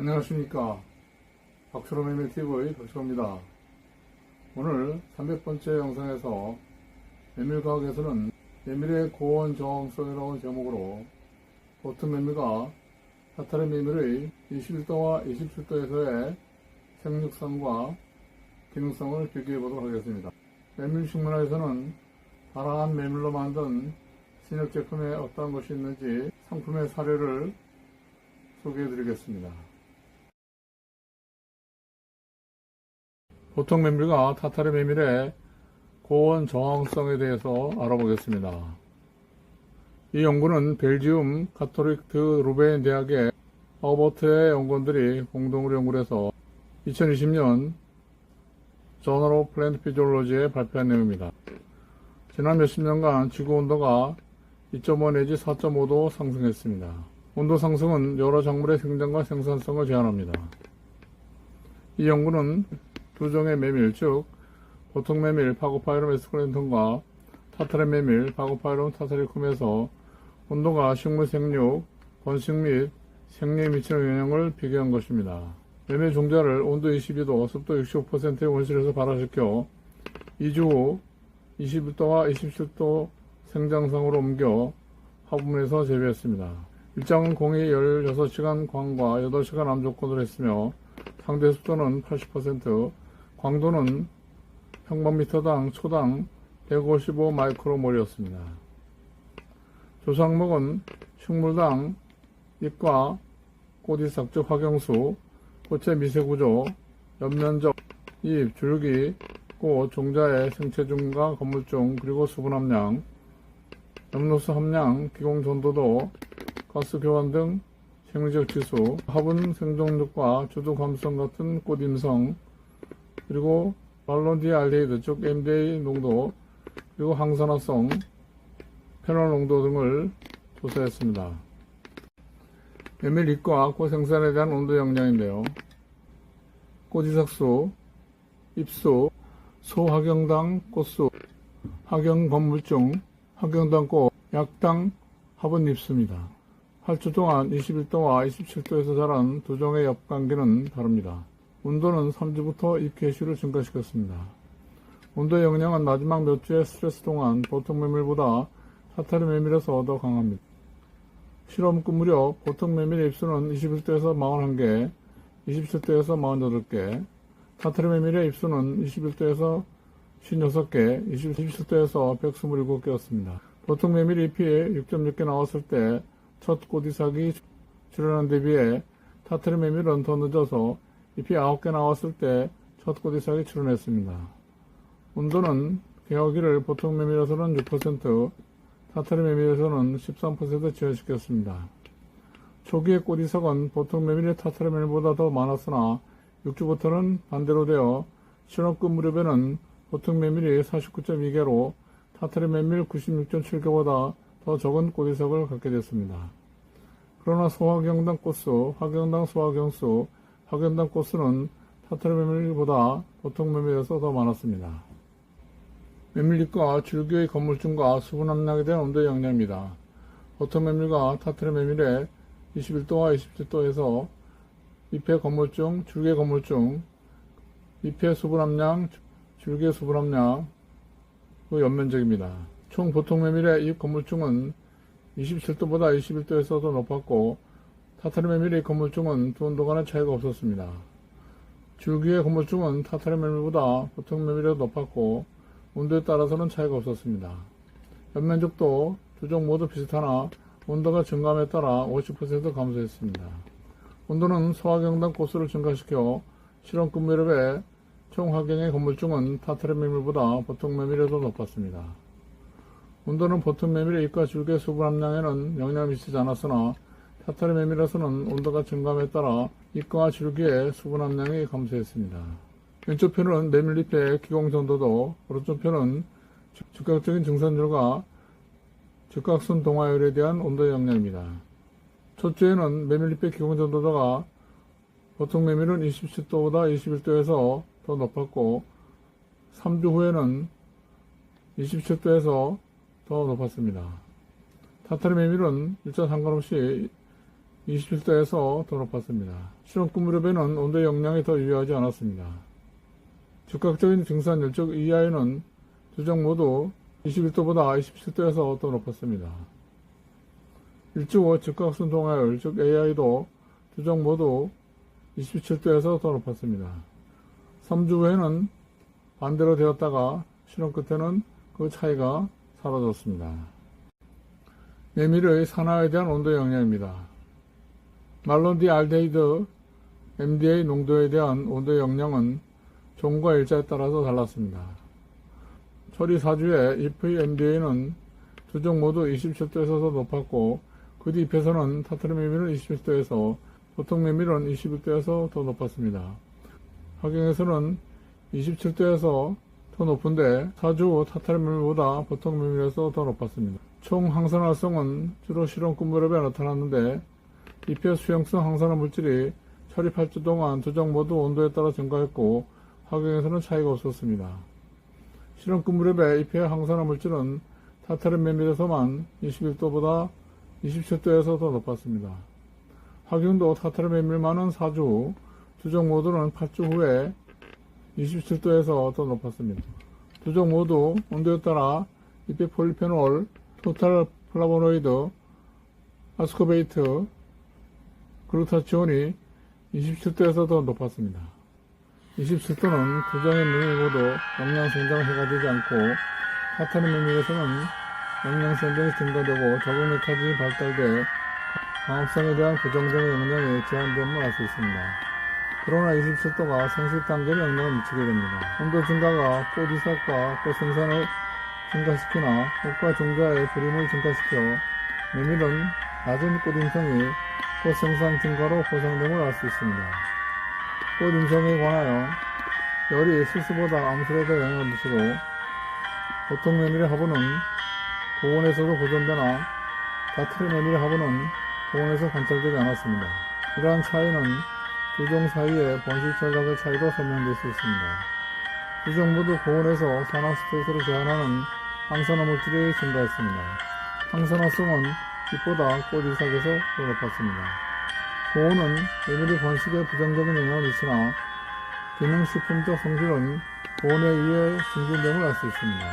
안녕하십니까. 박철호 매매TV 박철호입니다. 오늘 300번째 영상에서 매물가격에서는 매물의 고원 저항성이라는 제목으로 보통 매물과 타타르 매물의 21도와 27도에서의 생육성과 기능성을 비교해 보도록 하겠습니다. 매물 식문화에서는 다양한 매물로 만든 신약 제품에 어떠한 것이 있는지 상품의 사례를 소개해 드리겠습니다. 보통 매물과 타타르 매물의 고원 저항성에 대해서 알아보겠습니다. 이 연구는 벨지움 가톨릭 루베인 대학의 어버트의 연구원들이 공동으로 연구를 해서 2020년 저널 오브 플랜트 피지올로지에 발표한 내용입니다. 지난 몇십 년간 지구 온도가 2.5 내지 4.5도 상승했습니다. 온도 상승은 여러 작물의 생장과 생산성을 제한합니다. 이 연구는 두 종의 메밀, 즉 보통 메밀 파고파이럼 에스크렌톤과 타타르 메밀 파고파이럼 타타리쿰에서 온도가 식물 생육, 번식 및 생리에 미치는 영향을 비교한 것입니다. 메밀 종자를 온도 22도, 습도 65%의 온실에서 발화시켜 2주 후 21도와 27도 생장상으로 옮겨 화분에서 재배했습니다. 일정은 공이 16시간 광과 8시간 암 조건으로 했으며 상대 습도는 80%, 광도는 평방미터당 초당 155 마이크로몰이었습니다. 조사 항목은 식물당 잎과 꽃이삭 즉 화경수, 꽃의 미세구조, 옆면적, 잎, 줄기, 꽃, 종자의 생체중과 건물중, 그리고 수분 함량, 염료수 함량, 기공 전도도, 가스 교환 등 생리적 지수, 화분 생존력과 주도 감성 같은 꽃 임성, 그리고 발론디알데히드 즉 MDA 농도, 그리고 항산화성, 페놀 농도 등을 조사했습니다. 메밀잎과 꽃 생산에 대한 온도 영향인데요. 꽃이삭수, 잎수, 소화경당 꽃수, 화경 건물중, 화경당 꽃, 약당 화분 잎수입니다. 8주 동안 21도와 27도에서 자란 두 종의 엽관계는 다릅니다. 온도는 3주부터 잎 개수를 증가시켰습니다. 온도의 영향은 마지막 몇 주의 스트레스 동안 보통 메밀보다 타타르 메밀에서 더 강합니다. 실험 끝 무렵 보통 메밀의 잎수는 21도에서 41개, 27도에서 48개, 타타르 메밀의 잎수는 21도에서 56개, 27도에서 127개였습니다. 보통 메밀 잎이 6.6개 나왔을 때 첫 꽃이삭이 출현한 데 비해 타타르 메밀은 더 늦어서 잎이 9개 나왔을 때 첫 꽃이삭이 출현했습니다. 온도는 개화기를 보통 메밀에서는 6%, 타타르 메밀에서는 13% 지연시켰습니다. 초기의 꽃이삭은 보통 메밀의 타타르 메밀보다 더 많았으나 6주부터는 반대로 되어 실험 끝 무렵에는 보통 메밀이 49.2개로 타타르 메밀 96.7개보다 더 적은 꽃이삭을 갖게 됐습니다. 그러나 소화경당 꽃수, 화경당 소화경수, 화경당 꽃수는 타타르 메밀보다 보통 메밀에서 더 많았습니다. 메밀잎과 줄기의 건물중과 수분 함량에 대한 온도의 영향입니다. 보통 메밀과 타타르 메밀의 21도와 27도에서 잎의 건물중, 줄기의 건물중, 잎의 수분 함량, 줄기의 수분 함량, 그 옆면적입니다. 총 보통 메밀의 잎 건물중은 27도보다 21도에서 더 높았고 타타르 메밀의 건물중은 두 온도 간의 차이가 없었습니다. 줄기의 건물중은 타타르 메밀보다 보통 메밀이 높았고 온도에 따라서는 차이가 없었습니다. 옆면적도 두 종 모두 비슷하나 온도가 증감에 따라 50% 감소했습니다. 온도는 소화경당 꽃수를 증가시켜 실험 끝 무렵에 총 화경의 건물중은 타타르 메밀보다 보통 메밀이 더 높았습니다. 온도는 보통 메밀의 잎과 줄기의 수분 함량에는 영향을 미치지 않았으나 타타르 메밀에서는 온도가 증감에 따라 잎과 줄기의 수분 함량이 감소했습니다. 왼쪽 편은 메밀잎의 기공 전도도, 오른쪽 편은 즉각적인 증산율과 즉각순 동화율에 대한 온도의 영향입니다. 첫 주에는 메밀잎의 기공 전도도가 보통 메밀은 27도보다 21도에서 더 높았고 3주 후에는 27도에서 더 높았습니다. 타타르 메밀은 일자 상관없이 27도에서 더 높았습니다. 실온급 무렵에는 온도 영향이 더 유효하지 않았습니다. 즉각적인 증산 열적 EI는 두 종 모두 21도보다 27도에서 더 높았습니다. 일주 후 즉각순 동화율 즉 AI도 두 종 모두 27도에서 더 높았습니다. 3주 후에는 반대로 되었다가 실험 끝에는 그 차이가 사라졌습니다. 메밀의 산화에 대한 온도 영향입니다. 말론디알데히드 MDA 농도에 대한 온도 영향은 종과 일자에 따라서 달랐습니다. 처리 4주에 잎의 MDA는 두 종 모두 27도에서 더 높았고 그 뒤 잎에서는 타타르 메밀은 27도에서 보통 메밀은 21도에서 더 높았습니다. 학경에서는 27도에서 더 높은데 4주 후 타타르 메밀보다 보통 메밀에서 더 높았습니다. 총 항산화성은 주로 실온급 무렵에 나타났는데 잎의 수용성 항산화 물질이 처리 8주 동안 두 종 모두 온도에 따라 증가했고 학경에서는 차이가 없었습니다. 실온급 무렵에 잎의 항산화 물질은 타타르 메밀에서만 21도보다 27도에서 더 높았습니다. 학경도 타타르 메밀만은 4주 후, 두 종 모두는 8주 후에 27도에서 더 높았습니다. 두 종 모두 온도에 따라 잎의 폴리페놀, 토탈 플라보노이드, 아스코베이트, 글루타치온이 27도에서 더 높았습니다. 27도는 두 종의 메밀 모두 영양 성장해가 되지 않고 타타르 메밀에서는 영양 성장이 증가되고 적응 메커니즘이 발달돼 광합성에 대한 부정적인 영향이 제한됨을 알 수 있습니다. 그러나 27도가 생식 단계에 영향을 미치게 됩니다. 온도 증가가 꽃 이삭과 꽃 생산을 증가시키나 꽃과 종자의 그림을 증가시켜 메밀은 낮은 꽃 임성이 꽃 생산 증가로 보상됨을 알 수 있습니다. 꽃 임성에 관하여 열이 수수보다 암술에 더 영향을 미치고 보통 메밀의 하부는 고온에서도 보존되나 타타르 메밀의 하부는 고온에서 관찰되지 않았습니다. 이러한 차이는 두 종 사이의 본실 철학의 차이로 설명될 수 있습니다. 두 종 모두 고온에서 산화 스트레스를 제한하는 항산화 물질이 증가했습니다. 항산화성은 잎보다 꽃 이삭에서 더 높았습니다. 고온은 메밀의 번식에 부정적인 영향을 미치나 기능식품적 성질은 고온에 의해 증진됨을 알 수 있습니다.